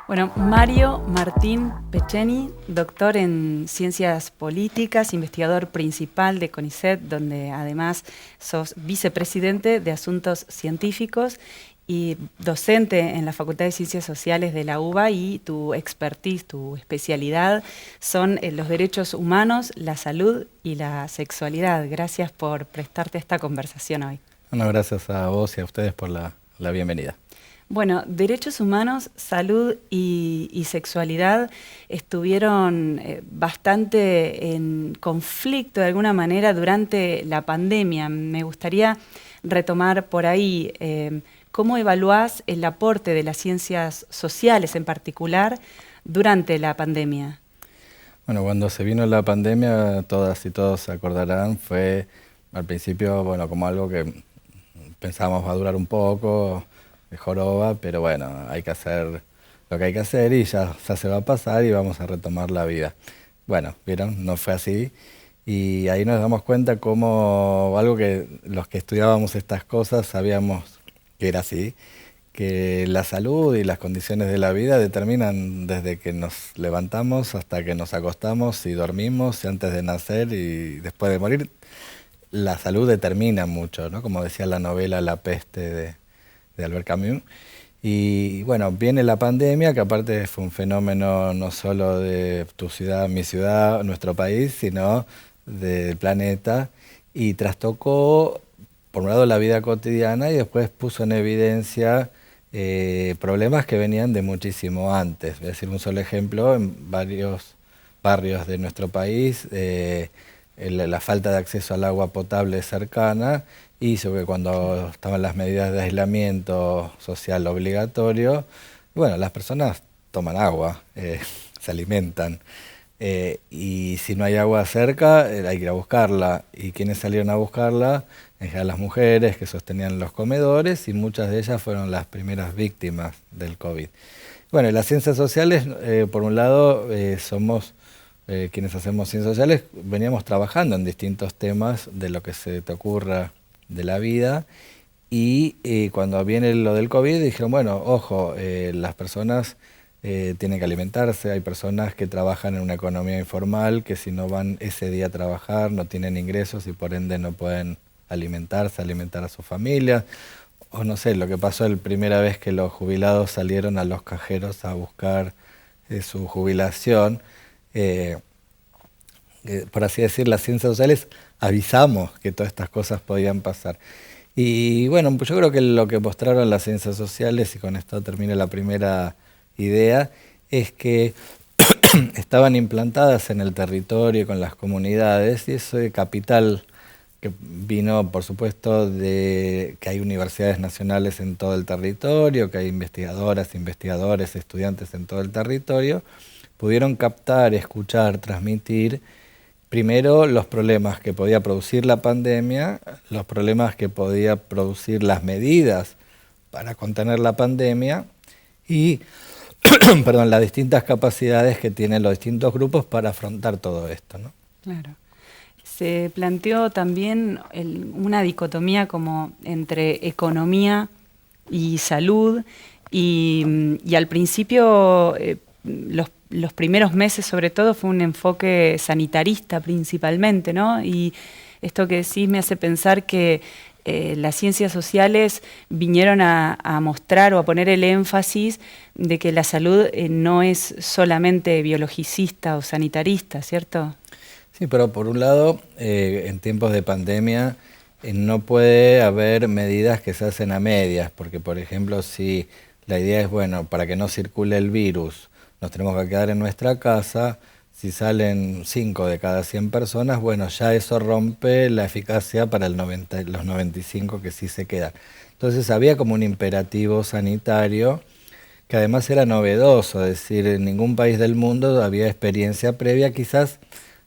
Bueno, Mario Martín Peceni, doctor en Ciencias Políticas, investigador principal de CONICET, donde además sos vicepresidente de Asuntos Científicos y docente en la Facultad de Ciencias Sociales de la UBA, y tu expertise, tu especialidad son los derechos humanos, la salud y la sexualidad. Gracias por prestarte esta conversación hoy. Bueno, gracias a vos y a ustedes por la bienvenida. Bueno, derechos humanos, salud y sexualidad estuvieron bastante en conflicto de alguna manera durante la pandemia. Me gustaría retomar por ahí cómo evaluás el aporte de las ciencias sociales en particular durante la pandemia. Bueno, cuando se vino la pandemia, todas y todos se acordarán, fue al principio, bueno, como algo que pensábamos va a durar un poco, de joroba, pero bueno, hay que hacer lo que hay que hacer y ya se va a pasar y vamos a retomar la vida. Bueno, vieron, no fue así y ahí nos damos cuenta como algo que los que estudiábamos estas cosas sabíamos que era así, que la salud y las condiciones de la vida determinan desde que nos levantamos hasta que nos acostamos y dormimos, y antes de nacer y después de morir. La salud determina mucho, ¿no? Como decía la novela La peste de Albert Camus. Y bueno, viene la pandemia, que aparte fue un fenómeno no solo de tu ciudad, mi ciudad, nuestro país, sino del planeta, y trastocó, por un lado, la vida cotidiana y después puso en evidencia problemas que venían de muchísimo antes. Voy a decir un solo ejemplo: en varios barrios de nuestro país, la falta de acceso al agua potable cercana hizo que cuando estaban las medidas de aislamiento social obligatorio, bueno, las personas toman agua, se alimentan, y si no hay agua cerca, hay que ir a buscarla. ¿Y quienes salieron a buscarla? En general las mujeres que sostenían los comedores, y muchas de ellas fueron las primeras víctimas del COVID. Bueno, las ciencias sociales, por un lado, somos quienes hacemos ciencias sociales, veníamos trabajando en distintos temas de lo que se te ocurra de la vida, y cuando viene lo del COVID dijeron, bueno, ojo, las personas tienen que alimentarse, hay personas que trabajan en una economía informal, que si no van ese día a trabajar no tienen ingresos y por ende no pueden alimentarse, alimentar a su familia, o no sé, lo que pasó la primera vez que los jubilados salieron a los cajeros a buscar su jubilación. Por así decir, las ciencias sociales avisamos que todas estas cosas podían pasar. Y bueno, pues yo creo que lo que mostraron las ciencias sociales, y con esto termina la primera idea, es que estaban implantadas en el territorio, con las comunidades, y ese capital que vino, por supuesto, de que hay universidades nacionales en todo el territorio, que hay investigadoras, investigadores, estudiantes en todo el territorio, pudieron captar, escuchar, transmitir, primero los problemas que podía producir la pandemia, los problemas que podía producir las medidas para contener la pandemia y perdón, las distintas capacidades que tienen los distintos grupos para afrontar todo esto, ¿no? Claro. Se planteó también una dicotomía como entre economía y salud, y al principio los primeros meses sobre todo fue un enfoque sanitarista principalmente, ¿no? Y esto que decís me hace pensar que las ciencias sociales vinieron a mostrar o a poner el énfasis de que la salud no es solamente biologicista o sanitarista, ¿cierto? Sí, pero por un lado, en tiempos de pandemia no puede haber medidas que se hacen a medias, porque por ejemplo, si la idea es, bueno, para que no circule el virus, nos tenemos que quedar en nuestra casa, si salen 5 de cada 100 personas, bueno, ya eso rompe la eficacia para los 95 que sí se quedan. Entonces había como un imperativo sanitario que además era novedoso, es decir, en ningún país del mundo había experiencia previa. Quizás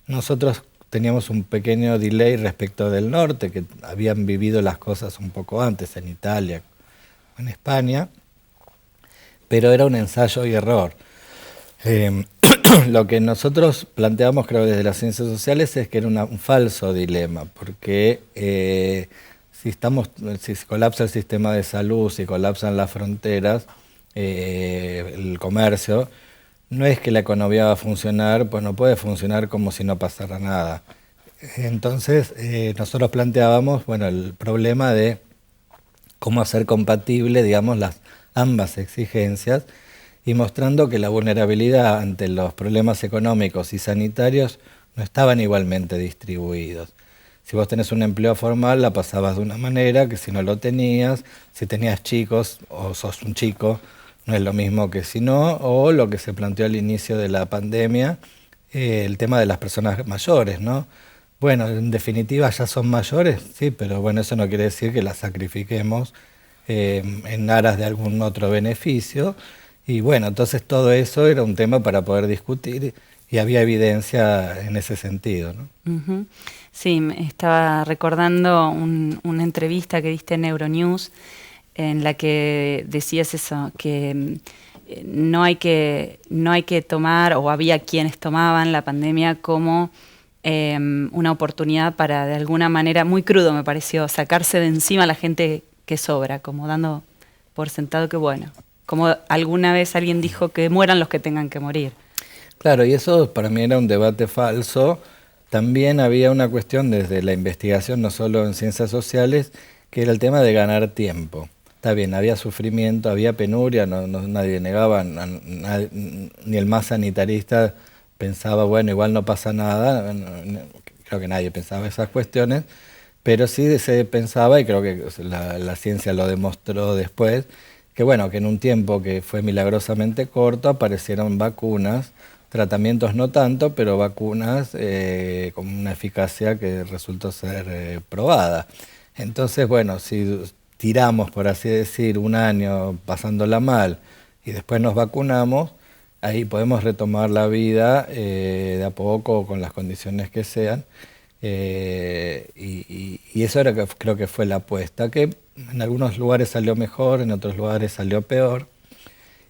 nosotros teníamos un pequeño delay respecto del norte, que habían vivido las cosas un poco antes, en Italia o en España, pero era un ensayo y error. Lo que nosotros planteamos, creo, desde las ciencias sociales es que era un falso dilema, porque si colapsa el sistema de salud, si colapsan las fronteras, el comercio, no es que la economía va a funcionar, pues no puede funcionar como si no pasara nada. Entonces, nosotros planteábamos, bueno, el problema de cómo hacer compatible, digamos, ambas exigencias y mostrando que la vulnerabilidad ante los problemas económicos y sanitarios no estaban igualmente distribuidos. Si vos tenés un empleo formal, la pasabas de una manera que si no lo tenías, si tenías chicos o sos un chico, no es lo mismo que si no, o lo que se planteó al inicio de la pandemia, el tema de las personas mayores, ¿no? Bueno, en definitiva ya son mayores, sí, pero bueno, eso no quiere decir que las sacrifiquemos en aras de algún otro beneficio. Y bueno, entonces todo eso era un tema para poder discutir y había evidencia en ese sentido, ¿no? Ujú. Sí, me estaba recordando una entrevista que diste en Euronews en la que decías eso, que no hay que tomar, o había quienes tomaban la pandemia como una oportunidad para, de alguna manera, muy crudo me pareció, sacarse de encima a la gente que sobra, como dando por sentado que bueno, como alguna vez alguien dijo que mueran los que tengan que morir. Claro, y eso para mí era un debate falso. También había una cuestión desde la investigación, no solo en ciencias sociales, que era el tema de ganar tiempo. Está bien, había sufrimiento, había penuria, nadie negaba, ni el más sanitarista pensaba, bueno, igual no pasa nada, creo que nadie pensaba esas cuestiones, pero sí se pensaba, y creo que la ciencia lo demostró después, que bueno, que en un tiempo que fue milagrosamente corto aparecieron vacunas, tratamientos no tanto, pero vacunas con una eficacia que resultó ser probada. Entonces, bueno, si tiramos, por así decir, un año pasándola mal y después nos vacunamos, ahí podemos retomar la vida de a poco, con las condiciones que sean. Y eso era, creo que fue la apuesta, que en algunos lugares salió mejor, en otros lugares salió peor.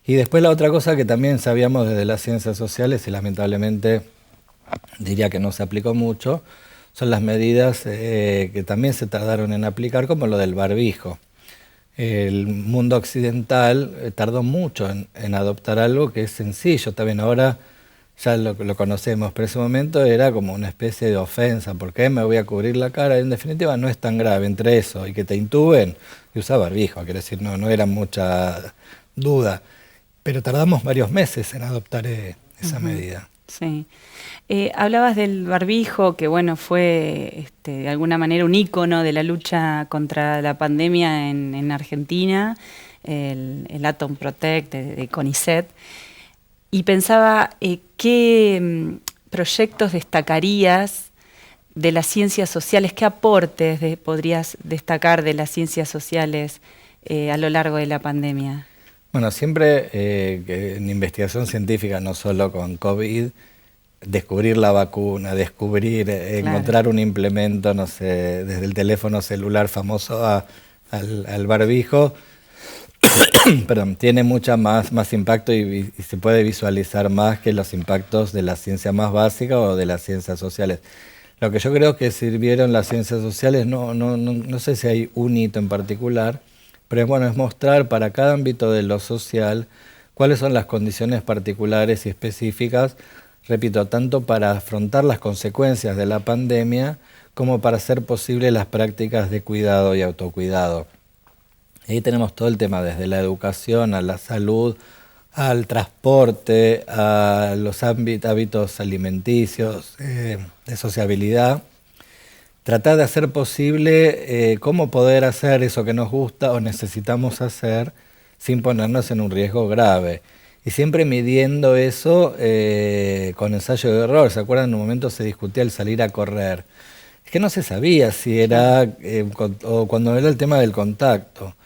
Y después la otra cosa que también sabíamos desde las ciencias sociales, y lamentablemente diría que no se aplicó mucho, son las medidas que también se tardaron en aplicar, como lo del barbijo. El mundo occidental tardó mucho en adoptar algo que es sencillo. También ahora ya lo conocemos, pero en ese momento era como una especie de ofensa. ¿Por qué me voy a cubrir la cara? Y en definitiva no es tan grave entre eso y que te intuben y usar barbijo. Quiero decir, no era mucha duda. Pero tardamos varios meses en adoptar esa medida. Sí. Hablabas del barbijo, que bueno, fue de alguna manera un ícono de la lucha contra la pandemia en Argentina, el Atom Protect de CONICET, y pensaba qué proyectos destacarías de las ciencias sociales, qué aportes podrías destacar de las ciencias sociales a lo largo de la pandemia. Bueno, siempre que en investigación científica, no solo con COVID, descubrir la vacuna, descubrir, encontrar un implemento, no sé, desde el teléfono celular famoso al barbijo, perdón, tiene mucha más impacto y se puede visualizar más que los impactos de la ciencia más básica o de las ciencias sociales. Lo que yo creo que sirvieron las ciencias sociales, no sé si hay un hito en particular, pero bueno, es mostrar para cada ámbito de lo social cuáles son las condiciones particulares y específicas, repito, tanto para afrontar las consecuencias de la pandemia como para hacer posibles las prácticas de cuidado y autocuidado. Ahí tenemos todo el tema, desde la educación, a la salud, al transporte, a los hábitos alimenticios, de sociabilidad. Tratar de hacer posible cómo poder hacer eso que nos gusta o necesitamos hacer sin ponernos en un riesgo grave. Y siempre midiendo eso con ensayo de error. ¿Se acuerdan? En un momento se discutía el salir a correr. Es que no se sabía si era, o cuando era el tema del contacto.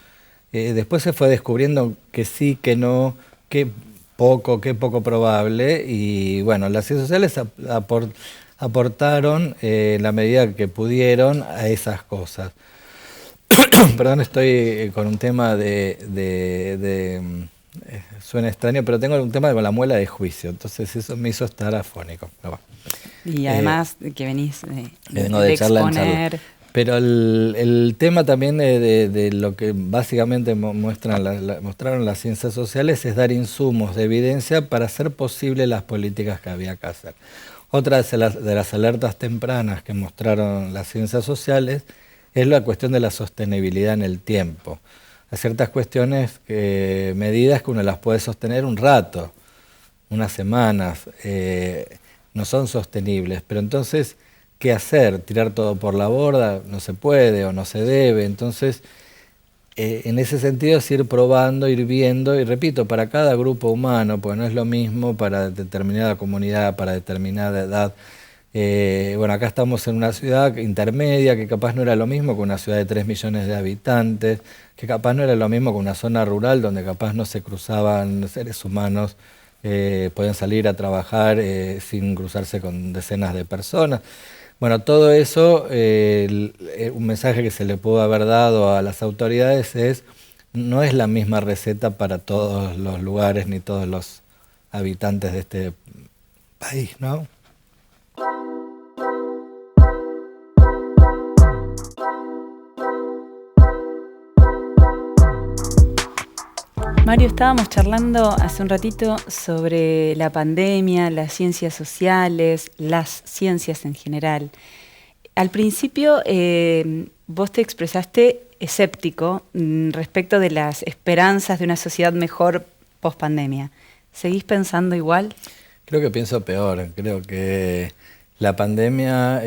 Después se fue descubriendo que sí, que no, que poco probable. Y bueno, las ciencias sociales aportaron en la medida que pudieron a esas cosas. Perdón, estoy con un tema suena extraño, pero tengo un tema con la muela de juicio, entonces eso me hizo estar afónico. Pero bueno. Y además que venís vengo de charla en exponer. charla. Pero el tema también de lo que básicamente mostraron las ciencias sociales es dar insumos de evidencia para hacer posible las políticas que había que hacer. Otra de las alertas tempranas que mostraron las ciencias sociales es la cuestión de la sostenibilidad en el tiempo. Hay ciertas cuestiones, medidas que uno las puede sostener un rato, unas semanas, no son sostenibles, pero entonces, ¿qué hacer? ¿Tirar todo por la borda? No se puede o no se debe. Entonces, en ese sentido es ir probando, ir viendo, y repito, para cada grupo humano, porque no es lo mismo para determinada comunidad, para determinada edad. Bueno, acá estamos en una ciudad intermedia, que capaz no era lo mismo que una ciudad de 3 millones de habitantes, que capaz no era lo mismo que una zona rural donde capaz no se cruzaban seres humanos, podían salir a trabajar sin cruzarse con decenas de personas. Bueno, todo eso, un mensaje que se le pudo haber dado a las autoridades es, no es la misma receta para todos los lugares ni todos los habitantes de este país, ¿no? Mario, estábamos charlando hace un ratito sobre la pandemia, las ciencias sociales, las ciencias en general. Al principio vos te expresaste escéptico respecto de las esperanzas de una sociedad mejor post-pandemia. ¿Seguís pensando igual? Creo que pienso peor. Creo que la pandemia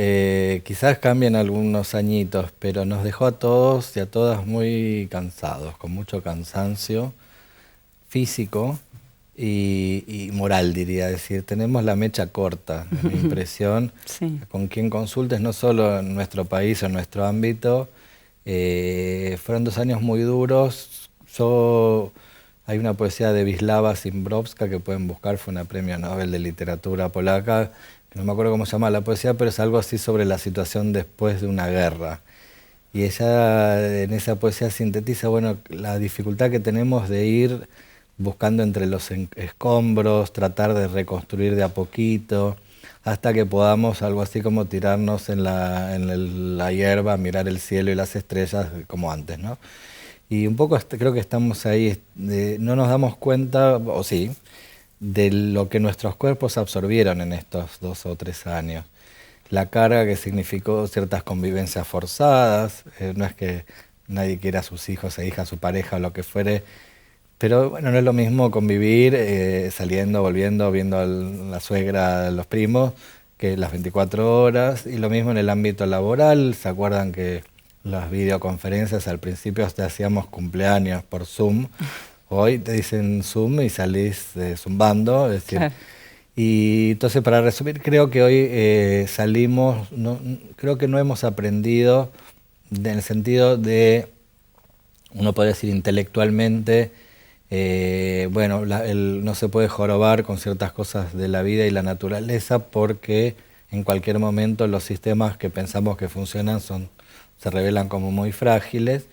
quizás cambie en algunos añitos, pero nos dejó a todos y a todas muy cansados, con mucho cansancio físico y moral, diría. Es decir, tenemos la mecha corta, es mi impresión. Sí. Con quien consultes, no solo en nuestro país o en nuestro ámbito, fueron 2 años muy duros. Hay una poesía de Wisława Szymborska que pueden buscar, fue una premio Nobel de literatura polaca, que no me acuerdo cómo se llama la poesía, pero es algo así sobre la situación después de una guerra. Y ella en esa poesía sintetiza, bueno, la dificultad que tenemos de ir buscando entre los escombros, tratar de reconstruir de a poquito, hasta que podamos algo así como tirarnos en la hierba, mirar el cielo y las estrellas como antes, ¿no? Y un poco creo que estamos ahí, no nos damos cuenta, o sí, de lo que nuestros cuerpos absorbieron en estos 2 o 3 años. La carga que significó ciertas convivencias forzadas, no es que nadie quiera a sus hijos e hijas, a su pareja o lo que fuere, pero bueno, no es lo mismo convivir saliendo, volviendo, viendo a la suegra, a los primos, que las 24 horas, y lo mismo en el ámbito laboral. ¿Se acuerdan que las videoconferencias al principio hasta hacíamos cumpleaños por Zoom? Hoy te dicen Zoom y salís zumbando, es decir, claro. Y entonces, para resumir, creo que hoy salimos, creo que no hemos aprendido en el sentido de, uno puede decir intelectualmente, bueno, no se puede jorobar con ciertas cosas de la vida y la naturaleza, porque en cualquier momento los sistemas que pensamos que funcionan se revelan como muy frágiles.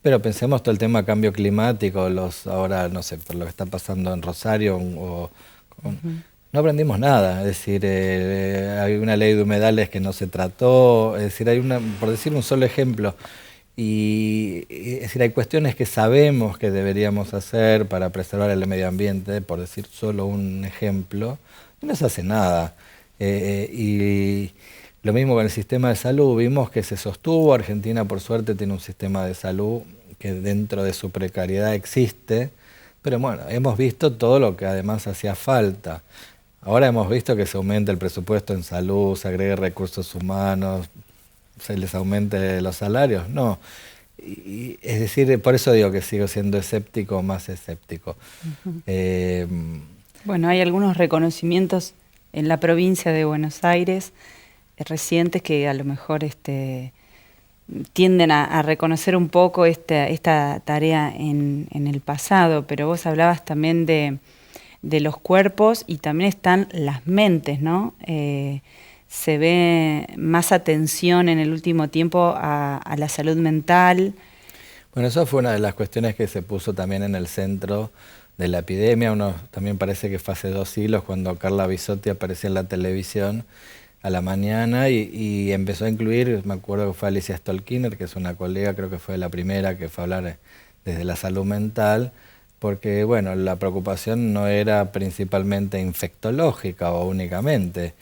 Pero pensemos todo el tema cambio climático, ahora, no sé, por lo que está pasando en Rosario, no aprendimos nada. Es decir, hay una ley de humedales que no se trató, es decir, por decir un solo ejemplo, es decir, hay cuestiones que sabemos que deberíamos hacer para preservar el medio ambiente, por decir solo un ejemplo, y no se hace nada. Y lo mismo con el sistema de salud, vimos que se sostuvo. Argentina, por suerte, tiene un sistema de salud que dentro de su precariedad existe, pero bueno, hemos visto todo lo que además hacía falta. Ahora hemos visto que se aumenta el presupuesto en salud, se agregue recursos humanos, se les aumente los salarios. No. Es decir, por eso digo que sigo siendo escéptico, más escéptico. Bueno, hay algunos reconocimientos en la provincia de Buenos Aires recientes que a lo mejor tienden a reconocer un poco esta tarea en el pasado, pero vos hablabas también de los cuerpos y también están las mentes, ¿no? Se ve más atención en el último tiempo a la salud mental. Bueno, eso fue una de las cuestiones que se puso también en el centro de la epidemia. También parece que fue hace 2 siglos cuando Carla Bisotti apareció en la televisión, a la mañana y empezó a incluir, me acuerdo que fue Alicia Stolkiner, que es una colega, creo que fue la primera que fue a hablar desde la salud mental, porque bueno, la preocupación no era principalmente infectológica o únicamente,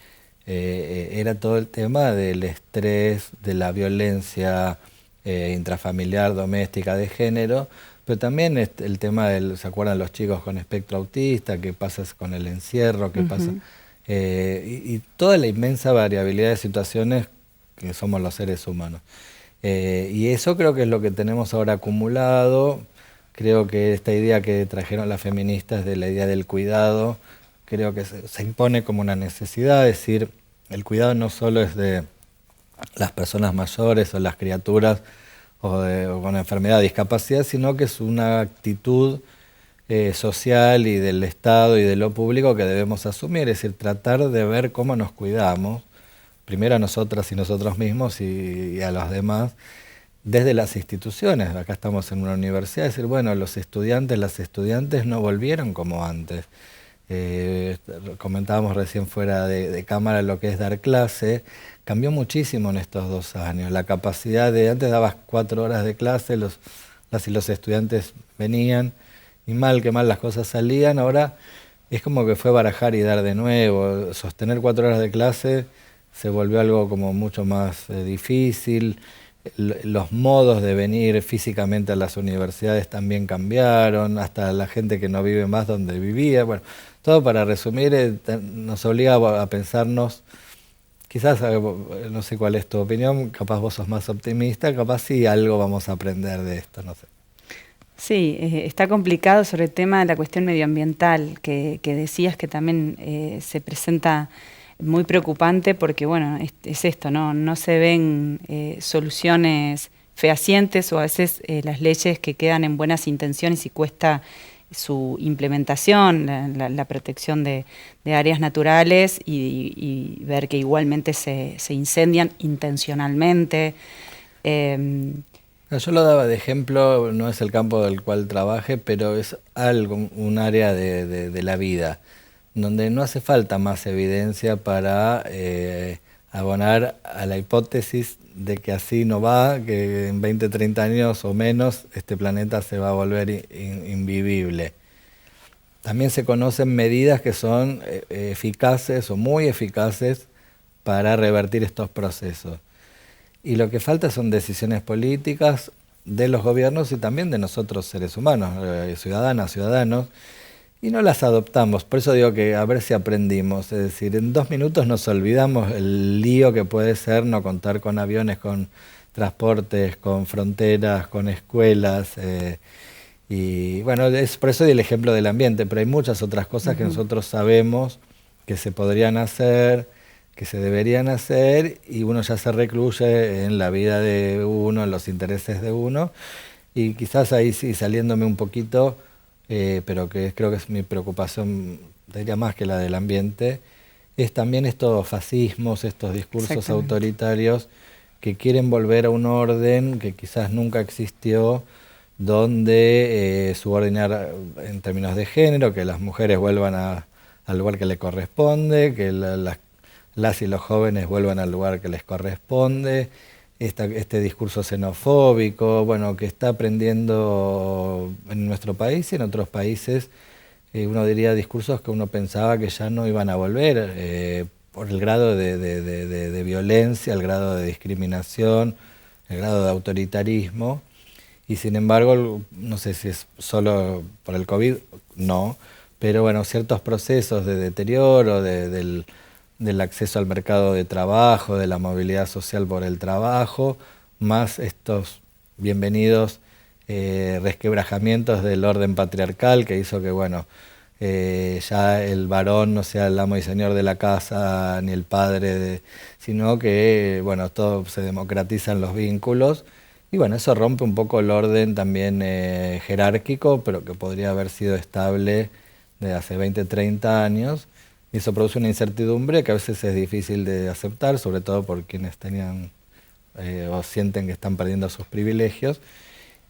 era todo el tema del estrés, de la violencia intrafamiliar, doméstica, de género, pero también el tema del, ¿se acuerdan los chicos con espectro autista? ¿Qué pasa con el encierro? ¿Qué pasa? Y toda la inmensa variabilidad de situaciones que somos los seres humanos. Y eso creo que es lo que tenemos ahora acumulado. Creo que esta idea que trajeron las feministas de la idea del cuidado, creo que se impone como una necesidad, es decir, el cuidado no solo es de las personas mayores o las criaturas o con enfermedad, discapacidad, sino que es una actitud social y del Estado y de lo público que debemos asumir, es decir, tratar de ver cómo nos cuidamos, primero a nosotras y nosotros mismos y a los demás, desde las instituciones. Acá estamos en una universidad, es decir, bueno, los estudiantes, las estudiantes no volvieron como antes. Comentábamos recién fuera de cámara lo que es dar clase, cambió muchísimo en estos 2 años. La capacidad de, antes dabas 4 horas de clase, las y los estudiantes venían, y mal que mal las cosas salían, ahora es como que fue barajar y dar de nuevo. Sostener 4 horas de clase se volvió algo como mucho más difícil. Los modos de venir físicamente a las universidades también cambiaron, hasta la gente que no vive más donde vivía. Bueno, todo para resumir, nos obliga a pensarnos, quizás, no sé cuál es tu opinión, capaz vos sos más optimista, capaz sí algo vamos a aprender de esto, no sé. Sí, está complicado sobre el tema de la cuestión medioambiental, que decías que también se presenta muy preocupante porque, bueno, es esto, no se ven soluciones fehacientes o a veces las leyes que quedan en buenas intenciones y cuesta su implementación, la protección de áreas naturales y ver que igualmente se incendian intencionalmente. Yo lo daba de ejemplo, no es el campo del cual trabaje, pero es algo, un área de la vida, donde no hace falta más evidencia para abonar a la hipótesis de que así no va, que en 20, 30 años o menos este planeta se va a volver invivible. También se conocen medidas que son eficaces o muy eficaces para revertir estos procesos. Y lo que falta son decisiones políticas de los gobiernos y también de nosotros seres humanos, ciudadanas, ciudadanos, y no las adoptamos. Por eso digo que a ver si aprendimos. Es decir, en 2 minutos nos olvidamos el lío que puede ser no contar con aviones, con transportes, con fronteras, con escuelas. Y bueno, es por eso doy el ejemplo del ambiente, pero hay muchas otras cosas que nosotros sabemos que se podrían hacer, que se deberían hacer, y uno ya se recluye en la vida de uno, en los intereses de uno, y quizás ahí sí, saliéndome un poquito, pero que creo que es mi preocupación, diría más que la del ambiente, es también estos fascismos, estos discursos autoritarios que quieren volver a un orden que quizás nunca existió, donde subordinar en términos de género, que las mujeres vuelvan al lugar que les corresponde, que las y los jóvenes vuelvan al lugar que les corresponde, este discurso xenofóbico, bueno, que está aprendiendo en nuestro país y en otros países, uno diría discursos que uno pensaba que ya no iban a volver, por el grado de violencia, el grado de discriminación, el grado de autoritarismo, y sin embargo, no sé si es solo por el COVID, no, pero bueno, ciertos procesos de deterioro del acceso al mercado de trabajo, de la movilidad social por el trabajo, más estos bienvenidos resquebrajamientos del orden patriarcal que hizo que, bueno, ya el varón no sea el amo y señor de la casa ni el padre, sino que, bueno, todo se democratizan los vínculos. Y bueno, eso rompe un poco el orden también jerárquico, pero que podría haber sido estable de hace 20, 30 años. Y eso produce una incertidumbre que a veces es difícil de aceptar, sobre todo por quienes tenían o sienten que están perdiendo sus privilegios.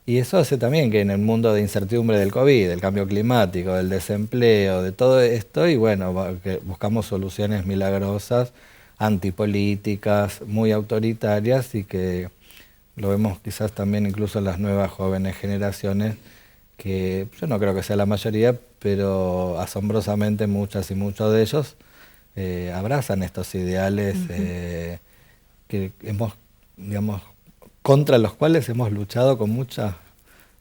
Y eso hace también que en el mundo de incertidumbre del COVID, del cambio climático, del desempleo, de todo esto, y bueno, que buscamos soluciones milagrosas antipolíticas, muy autoritarias y que lo vemos quizás también incluso en las nuevas jóvenes generaciones, que yo no creo que sea la mayoría, pero asombrosamente muchas y muchos de ellos abrazan estos ideales que hemos, digamos, contra los cuales hemos luchado con mucho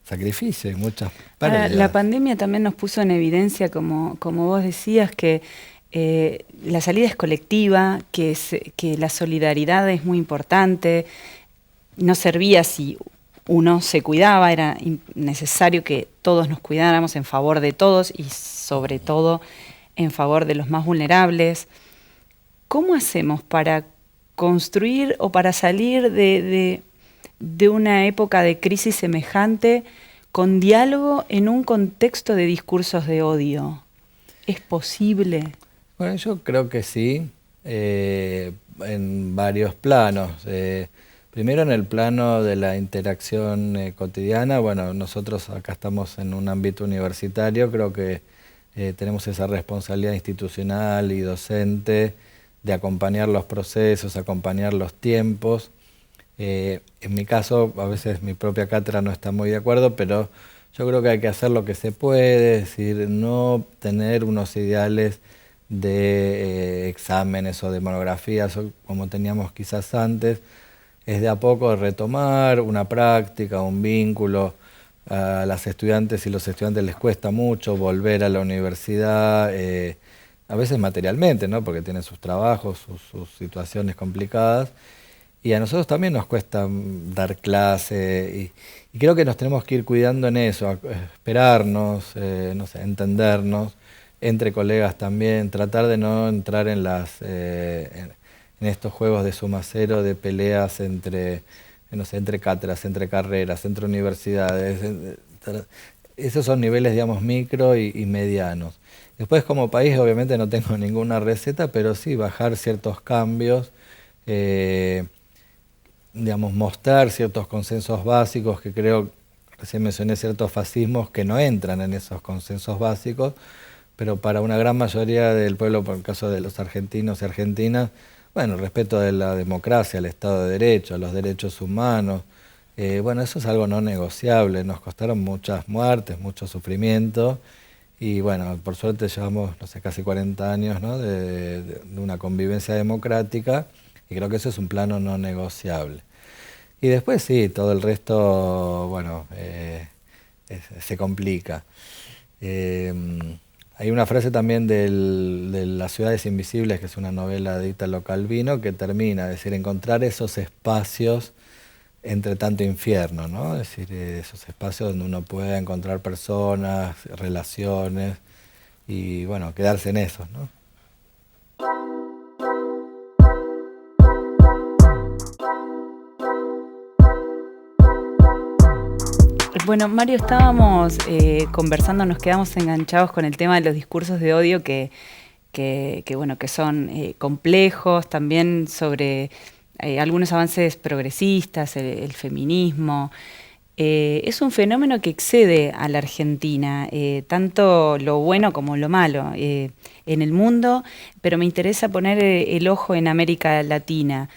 sacrificio y muchas pérdidas. La pandemia también nos puso en evidencia, como vos decías, que la salida es colectiva, que la solidaridad es muy importante. No servía si uno se cuidaba, era necesario que todos nos cuidáramos en favor de todos y sobre todo en favor de los más vulnerables. ¿Cómo hacemos para construir o para salir de una época de crisis semejante con diálogo en un contexto de discursos de odio? ¿Es posible? Bueno, yo creo que sí, en varios planos. Primero en el plano de la interacción cotidiana. Bueno, nosotros acá estamos en un ámbito universitario, creo que tenemos esa responsabilidad institucional y docente de acompañar los procesos, acompañar los tiempos. En mi caso, a veces mi propia cátedra no está muy de acuerdo, pero yo creo que hay que hacer lo que se puede, es decir, no tener unos ideales de exámenes o de monografías como teníamos quizás antes. Es de a poco retomar una práctica, un vínculo. A las estudiantes y los estudiantes les cuesta mucho volver a la universidad, a veces materialmente, ¿no? Porque tienen sus trabajos, sus situaciones complicadas. Y a nosotros también nos cuesta dar clase y creo que nos tenemos que ir cuidando en eso, esperarnos, no sé, entendernos, entre colegas también, tratar de no entrar en en estos juegos de suma cero, de peleas entre, no sé, entre cátedras, entre carreras, entre universidades. Esos son niveles, digamos, micro y medianos. Después, como país, obviamente no tengo ninguna receta, pero sí bajar ciertos cambios, digamos, mostrar ciertos consensos básicos que creo, recién mencioné ciertos fascismos que no entran en esos consensos básicos, pero para una gran mayoría del pueblo, por el caso de los argentinos y argentinas, bueno, el respeto de la democracia, el Estado de Derecho, los derechos humanos, bueno, eso es algo no negociable, nos costaron muchas muertes, mucho sufrimiento, y bueno, por suerte llevamos, no sé, casi 40 años, ¿no? de una convivencia democrática, y creo que eso es un plano no negociable. Y después sí, todo el resto, bueno, se complica. Hay una frase también de Las ciudades invisibles, que es una novela de Italo Calvino, que termina, es decir, encontrar esos espacios entre tanto infierno, ¿no? Es decir, esos espacios donde uno pueda encontrar personas, relaciones, y bueno, quedarse en esos, ¿no? Bueno, Mario, estábamos conversando, nos quedamos enganchados con el tema de los discursos de odio que bueno, que son complejos, también sobre algunos avances progresistas, el feminismo. Es un fenómeno que excede a la Argentina, tanto lo bueno como lo malo en el mundo, pero me interesa poner el ojo en América Latina.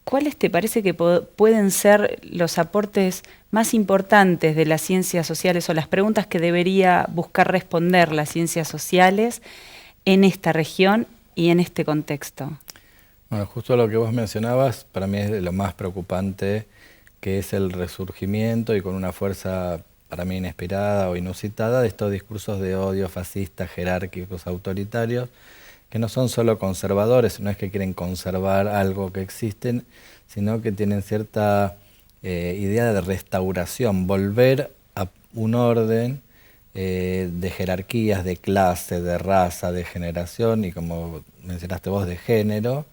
¿Cuáles te parece que pueden ser los aportes más importantes de las ciencias sociales o las preguntas que debería buscar responder las ciencias sociales en esta región y en este contexto? Bueno, justo lo que vos mencionabas, para mí es de lo más preocupante, que es el resurgimiento y con una fuerza para mí inesperada o inusitada de estos discursos de odio fascistas, jerárquicos, autoritarios, que no son solo conservadores, no es que quieren conservar algo que existe, sino que tienen cierta idea de restauración, volver a un orden de jerarquías, de clase, de raza, de generación y, como mencionaste vos, de género.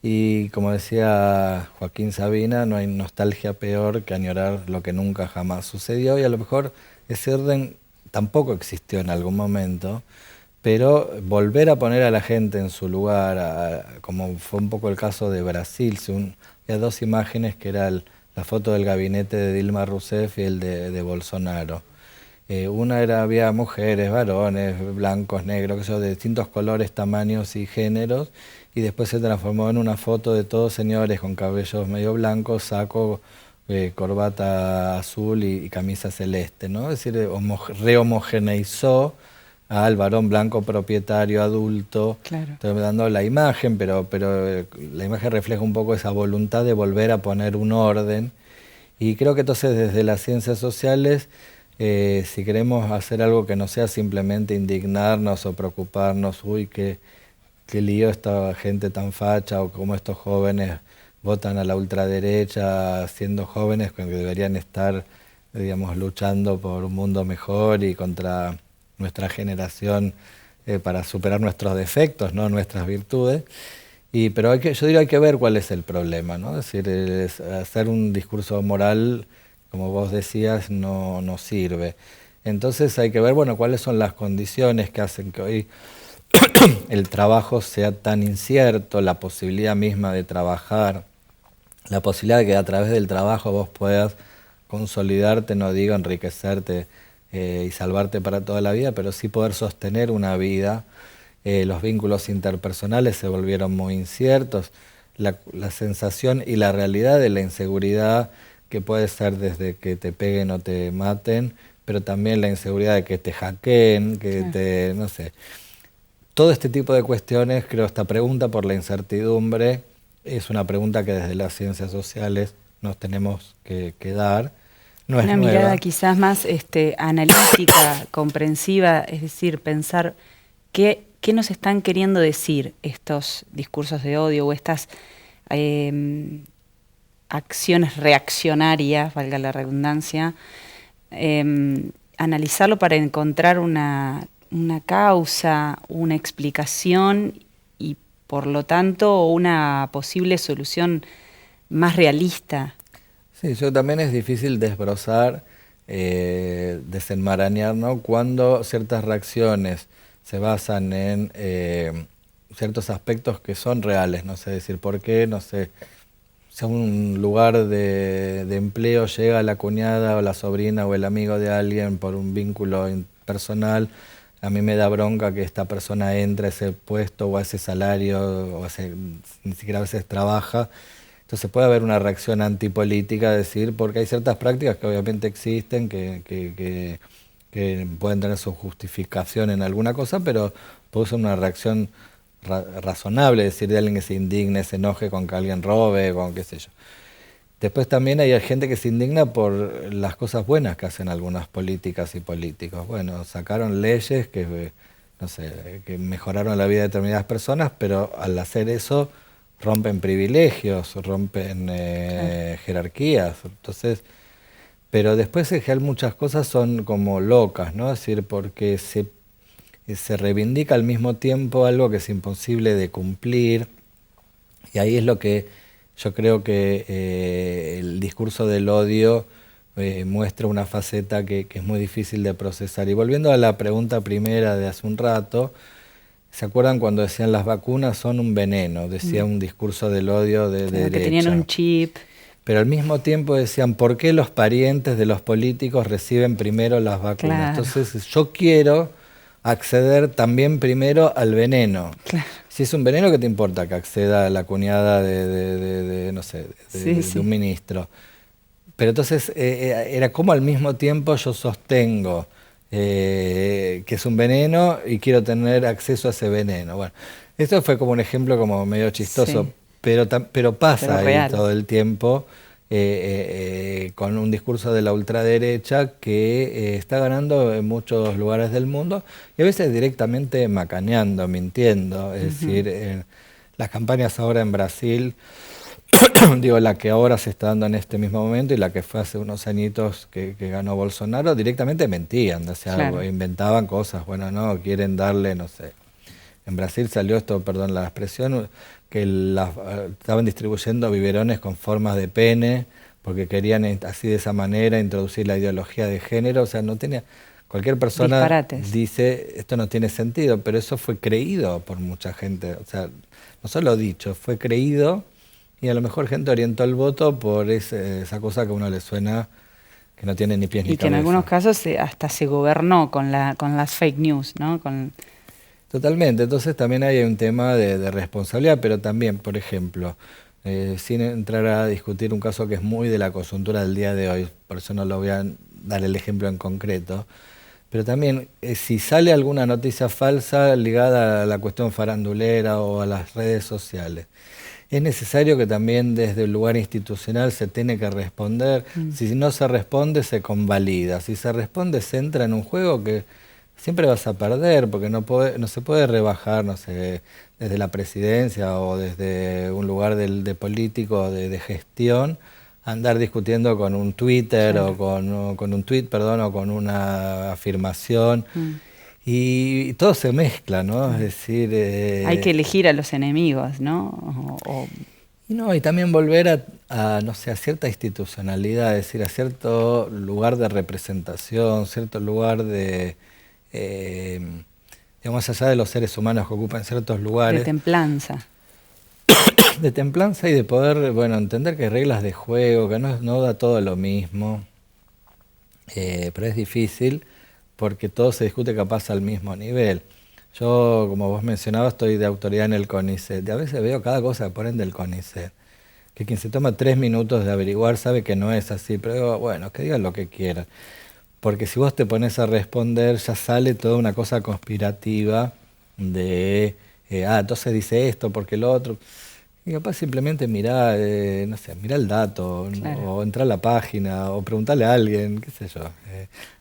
Y como decía Joaquín Sabina, no hay nostalgia peor que añorar lo que nunca jamás sucedió, y a lo mejor ese orden tampoco existió en algún momento, pero volver a poner a la gente en su lugar, como fue un poco el caso de Brasil, había dos imágenes que era la foto del gabinete de Dilma Rousseff y el de Bolsonaro. Había mujeres, varones, blancos, negros, qué sé yo, de distintos colores, tamaños y géneros, y después se transformó en una foto de todos señores con cabellos medio blancos, saco, corbata azul y camisa celeste, ¿no? Es decir, rehomogeneizó al varón blanco propietario adulto, Claro. estoy dando la imagen, pero la imagen refleja un poco esa voluntad de volver a poner un orden. Y creo que entonces desde las ciencias sociales, si queremos hacer algo que no sea simplemente indignarnos o preocuparnos, uy, qué lío esta gente tan facha, o cómo estos jóvenes votan a la ultraderecha siendo jóvenes cuando deberían estar, digamos, luchando por un mundo mejor y contra nuestra generación, para superar nuestros defectos, no nuestras virtudes. Pero yo digo, hay que ver cuál es el problema, ¿no? Es decir, hacer un discurso moral, como vos decías, no sirve. Entonces hay que ver, bueno, cuáles son las condiciones que hacen que hoy el trabajo sea tan incierto, la posibilidad misma de trabajar, la posibilidad de que a través del trabajo vos puedas consolidarte, no digo enriquecerte y salvarte para toda la vida, pero sí poder sostener una vida. Los vínculos interpersonales se volvieron muy inciertos, la sensación y la realidad de la inseguridad, que puede ser desde que te peguen o te maten, pero también la inseguridad de que te hackeen, que te, no sé. Todo este tipo de cuestiones, creo, esta pregunta por la incertidumbre es una pregunta que desde las ciencias sociales nos tenemos que dar. No es Una nueva. mirada quizás más analítica, comprensiva, es decir, pensar qué nos están queriendo decir estos discursos de odio o estas acciones reaccionarias, valga la redundancia, analizarlo para encontrar una causa, una explicación y por lo tanto una posible solución más realista. Sí, eso también es difícil desbrozar, desenmarañar, ¿no? Cuando ciertas reacciones se basan en ciertos aspectos que son reales, no sé decir por qué, no sé, si a un lugar de empleo llega la cuñada o la sobrina o el amigo de alguien por un vínculo personal, a mí me da bronca que esta persona entre a ese puesto o a ese salario, o ni siquiera a veces trabaja. Entonces puede haber una reacción antipolítica, decir, porque hay ciertas prácticas que obviamente existen, que pueden tener su justificación en alguna cosa, pero puede ser una reacción razonable, decir, de alguien que se indigne, se enoje con que alguien robe, con qué sé yo. Después también hay gente que se indigna por las cosas buenas que hacen algunas políticas y políticos. Bueno, sacaron leyes que, no sé, que mejoraron la vida de determinadas personas, pero al hacer eso rompen privilegios, rompen jerarquías. Entonces, pero después en general muchas cosas son como locas, ¿no? Es decir, porque se reivindica al mismo tiempo algo que es imposible de cumplir, y ahí es lo que yo creo que el discurso del odio muestra una faceta que es muy difícil de procesar. Y volviendo a la pregunta primera de hace un rato, ¿se acuerdan cuando decían las vacunas son un veneno? Decía un discurso del odio de derecha. Que tenían un chip. Pero al mismo tiempo decían, ¿por qué los parientes de los políticos reciben primero las vacunas? Claro. Entonces yo quiero acceder también primero al veneno. Claro. Si es un veneno, ¿qué te importa que acceda a la cuñada no sé, de un ministro? Pero entonces era como al mismo tiempo yo sostengo que es un veneno y quiero tener acceso a ese veneno. Bueno, esto fue como un ejemplo como medio chistoso, Sí. pero pasa Pero ahí real. todo el tiempo con un discurso de la ultraderecha que está ganando en muchos lugares del mundo y a veces directamente macaneando, mintiendo. Es decir, las campañas ahora en Brasil, digo, la que ahora se está dando en este mismo momento y la que fue hace unos añitos que ganó Bolsonaro, directamente mentían, o sea, Claro. inventaban cosas, bueno, no, quieren darle, no sé. En Brasil salió esto, perdón la expresión, que estaban distribuyendo biberones con formas de pene, porque querían así de esa manera introducir la ideología de género, o sea, no tenía... Cualquier persona Disparates. dice, esto no tiene sentido, pero eso fue creído por mucha gente, o sea, no solo dicho, fue creído y a lo mejor gente orientó el voto por esa cosa que a uno le suena que no tiene ni pies ni Y que en cabeza. algunos casos hasta se gobernó con las fake news, ¿no? Totalmente, entonces también hay un tema de responsabilidad, pero también, por ejemplo, sin entrar a discutir un caso que es muy de la coyuntura del día de hoy, por eso no lo voy a dar el ejemplo en concreto, pero también si sale alguna noticia falsa ligada a la cuestión farandulera o a las redes sociales, es necesario que también desde el lugar institucional se tiene que responder. Si no se responde, se convalida. Si se responde, se entra en un juego que siempre vas a perder, porque no se puede rebajar, no sé, desde la presidencia o desde un lugar de político, de gestión, andar discutiendo con un Twitter Claro. o con un tweet, perdón, o con una afirmación. Y todo se mezcla, ¿no? Es decir... Hay que elegir a los enemigos, ¿no? Y no, y también volver no sé, a cierta institucionalidad, es decir, a cierto lugar de representación, cierto lugar digamos, allá de los seres humanos que ocupan ciertos De lugares, templanza. de templanza y de poder, bueno, entender que hay reglas de juego, que no da todo lo mismo, pero es difícil porque todo se discute capaz al mismo nivel. Yo, como vos mencionabas, estoy de autoridad en el CONICET y a veces veo cada cosa que ponen del CONICET, que quien se toma 3 minutos de averiguar sabe que no es así, pero digo, bueno, que digan lo que quieran. Porque si vos te pones a responder, ya sale toda una cosa conspirativa de, entonces dice esto porque lo otro. Y capaz simplemente mirá, no sé, mirá el dato, Claro. o entra a la página, o preguntarle a alguien, qué sé yo.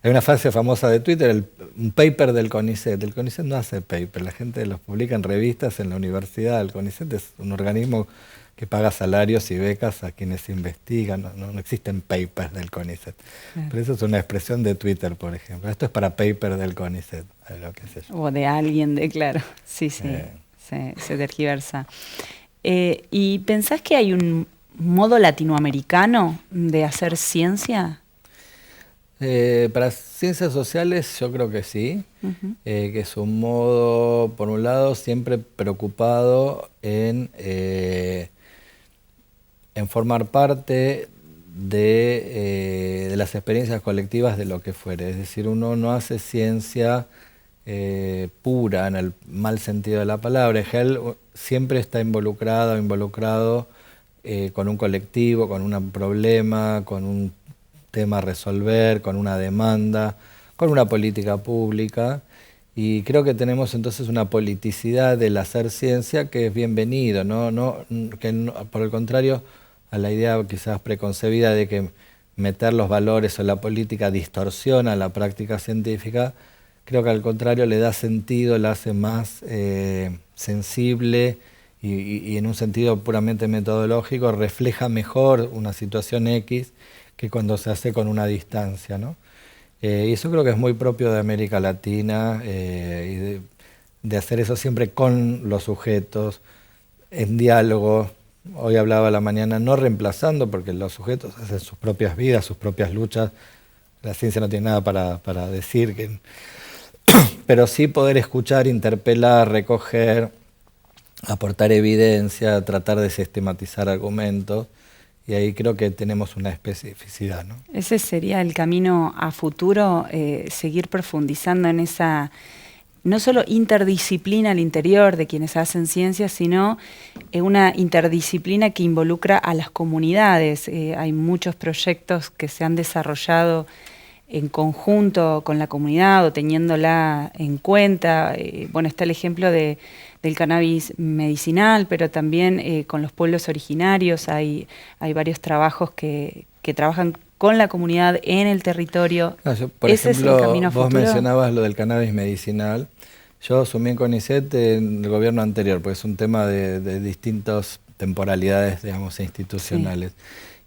Hay una frase famosa de Twitter, un paper del CONICET. El CONICET no hace paper, la gente los publica en revistas en la universidad. El CONICET es un organismo que paga salarios y becas a quienes investigan. No existen papers del CONICET. Claro. Pero eso es una expresión de Twitter, por ejemplo. Esto es para paper del CONICET, qué sé yo. O de alguien, claro. Sí, se tergiversa. ¿Y pensás que hay un modo latinoamericano de hacer ciencia? Para ciencias sociales yo creo que sí, que es un modo, por un lado, siempre preocupado en formar parte de las experiencias colectivas de lo que fuere. Es decir, uno no hace ciencia pura en el mal sentido de la palabra. Él siempre está involucrado con un colectivo, con un problema, con un tema a resolver, con una demanda, con una política pública. Y creo que tenemos entonces una politicidad del hacer ciencia que es bienvenido, por el contrario a la idea quizás preconcebida de que meter los valores o la política distorsiona la práctica científica. Creo que al contrario le da sentido, la hace más sensible y en un sentido puramente metodológico refleja mejor una situación X que cuando se hace con una distancia, ¿no? Y eso creo que es muy propio de América Latina y de hacer eso siempre con los sujetos, en diálogo. Hoy hablaba a la mañana, no reemplazando, porque los sujetos hacen sus propias vidas, sus propias luchas. La ciencia no tiene nada para decir pero sí poder escuchar, interpelar, recoger, aportar evidencia, tratar de sistematizar argumentos, y ahí creo que tenemos una especificidad, ¿no? Ese sería el camino a futuro, seguir profundizando en esa, no solo interdisciplina al interior de quienes hacen ciencia, sino una interdisciplina que involucra a las comunidades. Hay muchos proyectos que se han desarrollado en conjunto con la comunidad o teniéndola en cuenta. Bueno, está el ejemplo del cannabis medicinal, pero también con los pueblos originarios hay varios trabajos que trabajan con la comunidad en el territorio. Por ¿Ese ejemplo, es el camino a vos futuro? mencionabas lo del cannabis medicinal. Yo asumí en CONICET en el gobierno anterior, porque es un tema de distintas temporalidades, digamos, institucionales. Sí.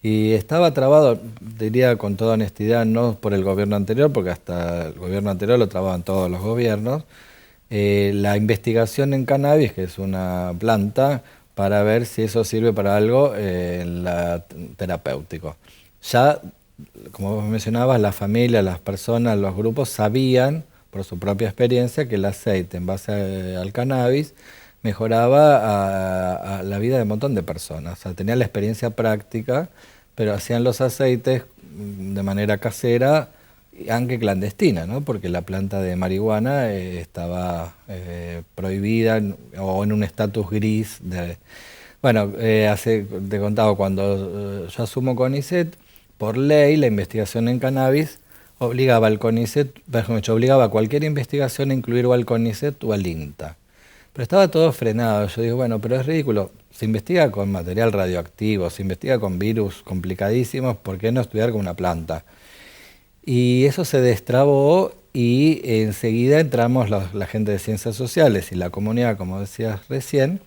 Y estaba trabado, diría con toda honestidad, no por el gobierno anterior, porque hasta el gobierno anterior lo trababan todos los gobiernos, la investigación en cannabis, que es una planta, para ver si eso sirve para algo terapéutico. Ya, como vos mencionabas, la familia, las personas, los grupos sabían, por su propia experiencia, que el aceite en base al cannabis mejoraba a la vida de un montón de personas. O sea, tenían la experiencia práctica, pero hacían los aceites de manera casera, aunque clandestina, ¿no? Porque la planta de marihuana estaba prohibida o en un estatus gris. Bueno, te contaba, cuando yo asumo CONICET, por ley la investigación en cannabis obligaba al CONICET, obligaba a cualquier investigación a incluir o al CONICET o al INTA. Pero estaba todo frenado. Yo digo, bueno, pero es ridículo. Se investiga con material radioactivo, se investiga con virus complicadísimos, ¿por qué no estudiar con una planta? Y eso se destrabó y enseguida entramos la gente de ciencias sociales y la comunidad, como decías recién,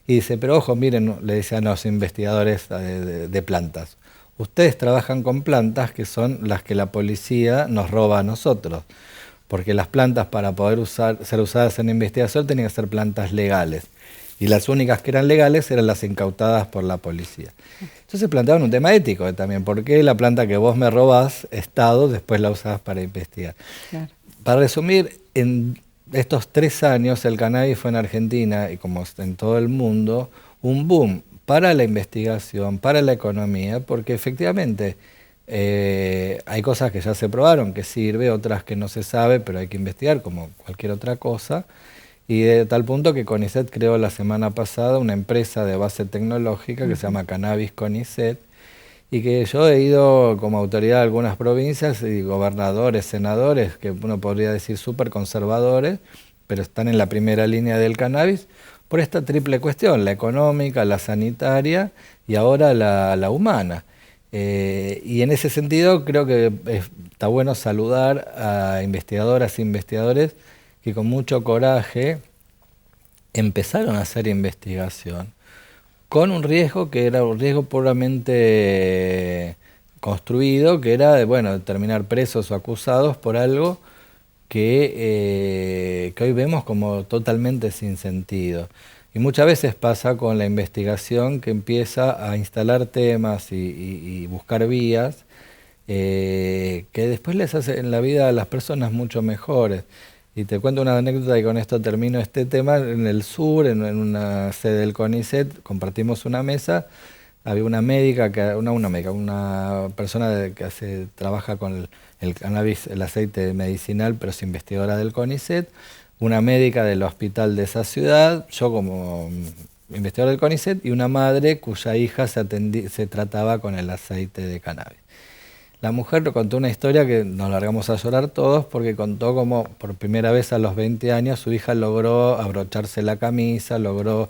y dice, pero ojo, miren, le decían a los investigadores de plantas, ustedes trabajan con plantas que son las que la policía nos roba a nosotros, porque las plantas para poder ser usadas en investigación tenían que ser plantas legales. Y las únicas que eran legales eran las incautadas por la policía. Entonces planteaban un tema ético también. ¿Por qué la planta que vos me robás, Estado, después la usás para investigar? Claro. Para resumir, en estos 3 años el cannabis fue en Argentina, y como en todo el mundo, un boom para la investigación, para la economía, porque efectivamente hay cosas que ya se probaron, que sirve, otras que no se sabe, pero hay que investigar como cualquier otra cosa. Y de tal punto que CONICET creó la semana pasada una empresa de base tecnológica que se llama Cannabis CONICET, y que yo he ido como autoridad de algunas provincias y gobernadores, senadores, que uno podría decir súper conservadores, pero están en la primera línea del cannabis, por esta triple cuestión, la económica, la sanitaria y ahora la humana. Y en ese sentido creo que está bueno saludar a investigadoras e investigadores que con mucho coraje empezaron a hacer investigación, con un riesgo que era un riesgo puramente construido, que era de, bueno, terminar presos o acusados por algo que hoy vemos como totalmente sin sentido. Y muchas veces pasa con la investigación que empieza a instalar temas y buscar vías que después les hacen la vida a las personas mucho mejores. Y te cuento una anécdota y con esto termino este tema. En el sur, en una sede del CONICET, compartimos una mesa. Había una médica, una persona que trabaja con el cannabis, el aceite medicinal, pero es investigadora del CONICET, una médica del hospital de esa ciudad, yo como investigador del CONICET, y una madre cuya hija se trataba con el aceite de cannabis. La mujer contó una historia que nos largamos a llorar todos, porque contó como por primera vez a los 20 años su hija logró abrocharse la camisa, logró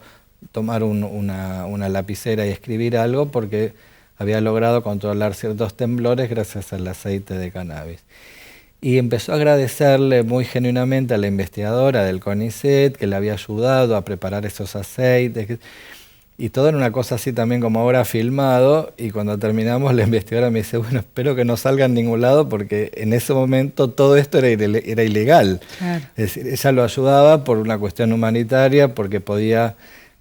tomar una lapicera y escribir algo, porque había logrado controlar ciertos temblores gracias al aceite de cannabis. Y empezó a agradecerle muy genuinamente a la investigadora del CONICET que le había ayudado a preparar esos aceites. Y todo en una cosa así también como ahora filmado, y cuando terminamos la investigadora me dice, bueno, espero que no salga en ningún lado porque en ese momento todo esto era ilegal. Claro. Es decir, ella lo ayudaba por una cuestión humanitaria, porque podía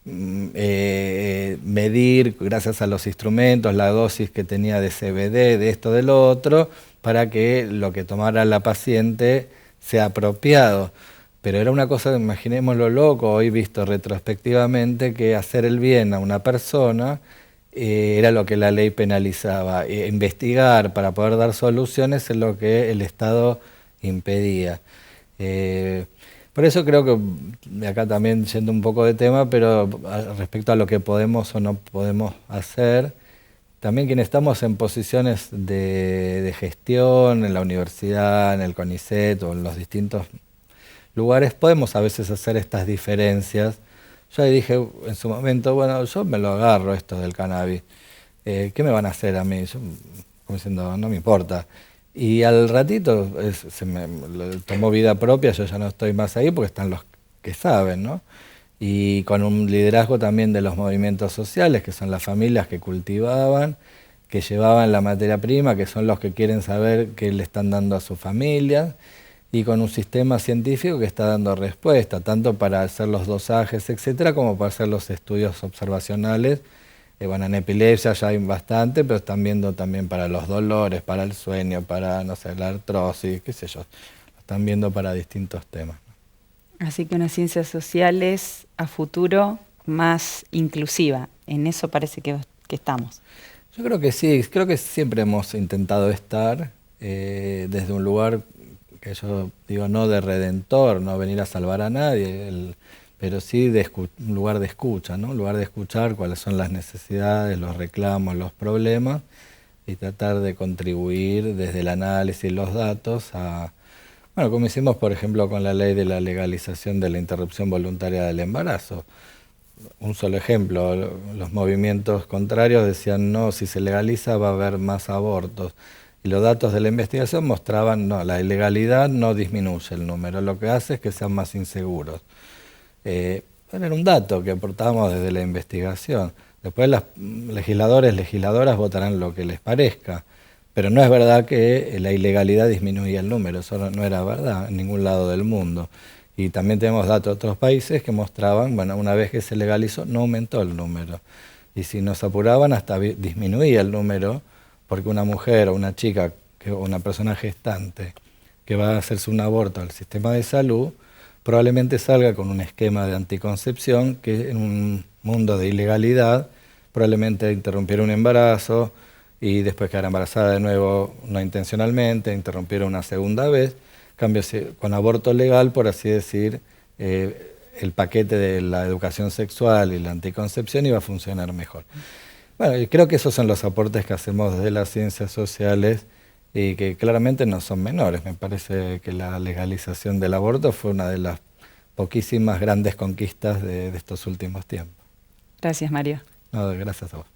medir, gracias a los instrumentos, la dosis que tenía de CBD, de esto, de lo otro, para que lo que tomara la paciente sea apropiado. Pero era una cosa, imaginémoslo loco, hoy visto retrospectivamente, que hacer el bien a una persona era lo que la ley penalizaba. Investigar para poder dar soluciones es lo que el Estado impedía. Por eso creo que, acá también yendo un poco de tema, pero respecto a lo que podemos o no podemos hacer, también quienes estamos en posiciones de gestión, en la universidad, en el CONICET o en los distintos lugares, podemos a veces hacer estas diferencias. Yo dije en su momento, bueno, yo me lo agarro esto del cannabis, ¿qué me van a hacer a mí? Yo, como diciendo, no me importa. Y al ratito se me tomó vida propia, yo ya no estoy más ahí porque están los que saben, ¿no? Y con un liderazgo también de los movimientos sociales, que son las familias que cultivaban, que llevaban la materia prima, que son los que quieren saber qué le están dando a sus familias, y con un sistema científico que está dando respuesta, tanto para hacer los dosajes, etcétera, como para hacer los estudios observacionales. Bueno, en epilepsia ya hay bastante, pero están viendo también para los dolores, para el sueño, para, no sé, la artrosis, qué sé yo. Lo están viendo para distintos temas. Así que unas ciencias sociales a futuro más inclusiva. En eso parece que estamos. Yo creo que sí, creo que siempre hemos intentado estar desde un lugar que yo digo no de redentor, no venir a salvar a nadie, pero sí de un lugar de escucha, ¿no? Un lugar de escuchar cuáles son las necesidades, los reclamos, los problemas y tratar de contribuir desde el análisis y los datos a, bueno, como hicimos por ejemplo con la ley de la legalización de la interrupción voluntaria del embarazo. Un solo ejemplo, los movimientos contrarios decían no, si se legaliza va a haber más abortos. Y los datos de la investigación mostraban no, la ilegalidad no disminuye el número, lo que hace es que sean más inseguros. Era un dato que aportábamos desde la investigación. Después los legisladores, legisladoras votarán lo que les parezca, pero no es verdad que la ilegalidad disminuía el número, eso no era verdad en ningún lado del mundo. Y también tenemos datos de otros países que mostraban, bueno, una vez que se legalizó no aumentó el número. Y si nos apuraban hasta disminuía el número, porque una mujer o una chica, o una persona gestante que va a hacerse un aborto al sistema de salud, probablemente salga con un esquema de anticoncepción que en un mundo de ilegalidad probablemente interrumpiera un embarazo y después quedara embarazada de nuevo no intencionalmente, interrumpiera una segunda vez. Cambio, con aborto legal, por así decir, el paquete de la educación sexual y la anticoncepción iba a funcionar mejor. Bueno, y creo que esos son los aportes que hacemos desde las ciencias sociales y que claramente no son menores. Me parece que la legalización del aborto fue una de las poquísimas grandes conquistas de estos últimos tiempos. Gracias, Mario. No, gracias a vos.